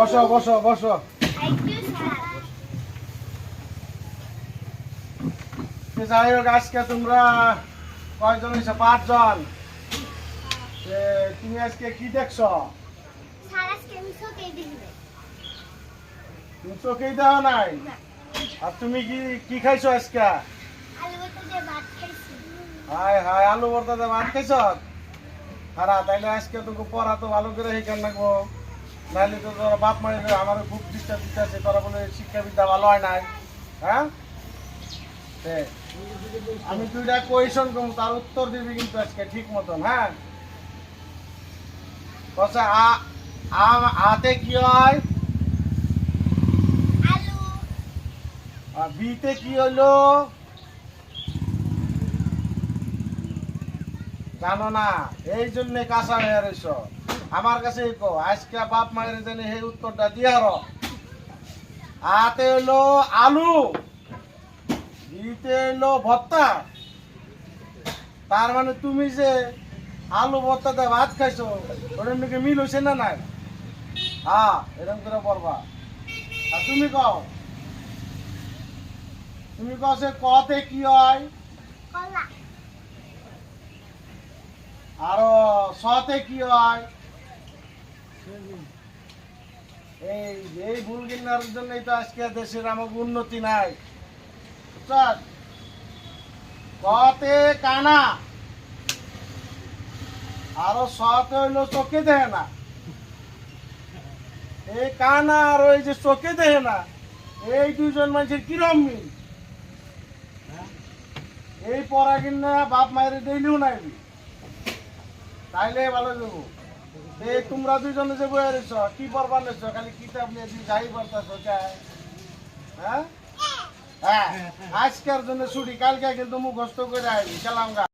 বসো বসো বসো। যাই হোক, আজকে তোমরা কয়জন হয়েছে? 5 জন। তুমি আজকে কি দেখছো? তুমি চোখেই দেওয়া নাই? আর তুমি কি কি খাইছো আজকে? হায় হায়, আলু ভর্তা দিয়ে ভাত খাইছ? হারা, তাইলে আজকে তোকে পড়া তো ভালো করে শিখান লাগবো, নাহলে তো তোর বাপ মায়ের আমার খুব ডিস্টার্ব দিতেছে, তোরা বলে শিক্ষাবিদ্যা ভালো হয় নাই। হ্যাঁ, আমি 2টা কোয়েশন করবো, তার উত্তর দিবি কিন্তু আজকে ঠিক মতন। হ্যাঁ, আতে কি হয়? আর বিতে কি হইলো? জানো না, এই জন্য কাঁচা হয়ে রয়েছ। আমার কাছে আজকে বাপ মায়ের জন্য এই উত্তরটা দিয়ে হর। আতে হইলো আলু, বিতে হইলো ভর্তা। তার মানে তুমি যে আলু ভর্তাতে ভাত খাইছো, ওটার নাকি মিল হয়েছে না নাই? হ্যাঁ, এরকম করে পড়বা। আর তুমি কও, তুমি কও সে কতে কি হয়? আরো সতে কি হয়? এই এই ভুল গিন্নার জন্যই তো আজকে দেশের আমাকে উন্নতি নাই। বুঝছ? কতে কানা, আরো সতে হইলো চোখে দেহে না। এই কানা আর ওই যে চোখে দেহে না, এই 2জন মানুষের কিরম মিল? এই পড়া কিনা বাপ মায়ের দিলেও নাই, তাইলে ভালো যাবো। এই তোমরা 2জনে যে বয়ে রয়েছ, কি পড়বা নেছ? খালি কিতাব নিয়ে যাই পড়তেছ। হ্যাঁ হ্যাঁ, আজকের জন্য ছুটি, কালকে কিন্তু মুখস্থ করে আইবি। গেলাম গা।